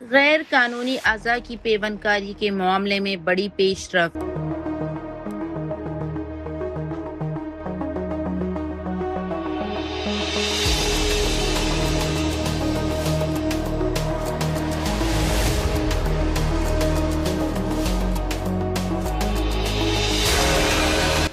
غیر قانونی اعضاء کی پیوند کاری کے معاملے میں بڑی پیش رفت۔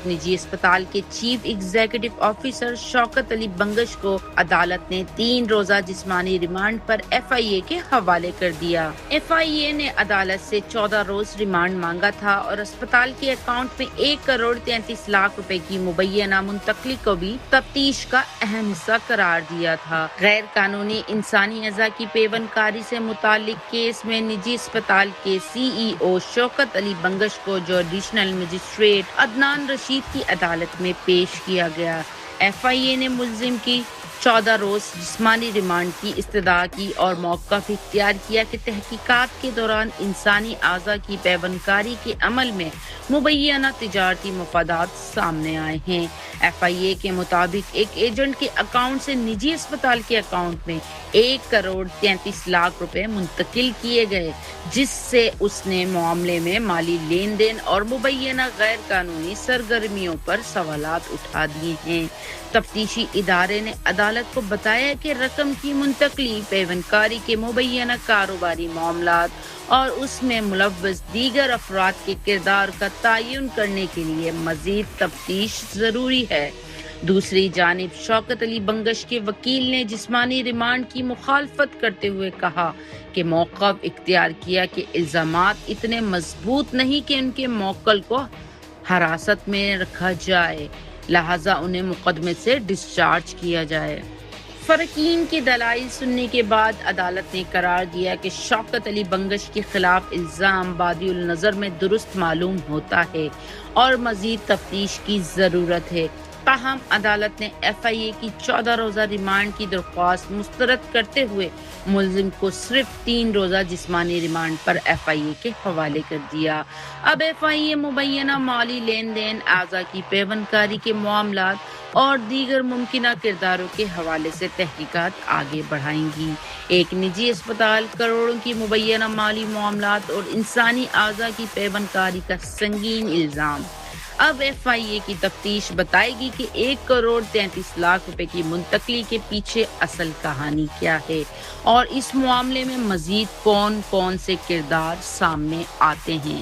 نجی اسپتال کے chief executive officer Shaukat Ali Bangash کو عدالت نے 3 روزہ جسمانی ریمانڈ پر ایف آئی اے کے حوالے کر دیا۔ ایف آئی اے نے عدالت سے 14 روز ریمانڈ مانگا تھا اور اسپتال کے اکاؤنٹ میں 1,33,00,000 کی مبینہ منتقلی کو بھی تفتیش کا اہم حصہ قرار دیا تھا۔ غیر قانونی انسانی اعضاء کی پیوند کاری سے متعلق کیس میں نجی اسپتال کے سی ای او شوکت علی بنگش کو جو ایڈیشنل مجسٹریٹ عدنان رشید کی عدالت میں پیش کیا گیا۔ ایف آئی اے نے ملزم کی 14 روز جسمانی ریمانڈ کی استدعا کی اور موقف اختیار کیا کہ تحقیقات کے دوران انسانی اعضاء کی پیوند کاری کے عمل میں مبینہ تجارتی مفادات سامنے آئے ہیں۔ ایف آئی اے کے مطابق ایک ایجنٹ کے اکاؤنٹ سے نجی اسپتال کے اکاؤنٹ میں 1,33,00,000 منتقل کیے گئے، جس سے اس نے معاملے میں مالی لین دین اور مبینہ غیر قانونی سرگرمیوں پر سوالات اٹھا دیے ہیں۔ تفتیشی ادارے نے عدالت کو بتایا کہ رقم کی منتقلی، پیوند کاری کے مبینہ کاروباری معاملات اور اس میں ملوث دیگر افراد کے کردار کا تعین کرنے کے لیے مزید تفتیش ضروری ہے۔ دوسری جانب شوکت علی بنگش کے وکیل نے جسمانی ریمانڈ کی مخالفت کرتے ہوئے کہا کہ موقف اختیار کیا کہ الزامات اتنے مضبوط نہیں کہ ان کے موکل کو حراست میں رکھا جائے، لہذا انہیں مقدمے سے ڈسچارج کیا جائے۔ فریقین کے دلائل سننے کے بعد عدالت نے قرار دیا کہ شوکت علی بنگش کے خلاف الزام بادی النظر میں درست معلوم ہوتا ہے اور مزید تفتیش کی ضرورت ہے۔ تاہم عدالت نے ایف آئی اے کی 14 روزہ ریمانڈ کی درخواست مسترد کرتے ہوئے ملزم کو صرف 3 روزہ جسمانی ریمانڈ پر ایف آئی اے کے حوالے کر دیا۔ اب ایف آئی اے مبینہ مالی لین دین، اعضاء کی پیوند کاری کے معاملات اور دیگر ممکنہ کرداروں کے حوالے سے تحقیقات آگے بڑھائیں گی۔ ایک نجی اسپتال، کروڑوں کی مبینہ مالی معاملات اور انسانی اعضاء کی پیوند کاری کا سنگین الزام۔ اب ایف آئی اے کی تفتیش بتائے گی کہ 1,33,00,000 کی منتقلی کے پیچھے اصل کہانی کیا ہے اور اس معاملے میں مزید کون کون سے کردار سامنے آتے ہیں۔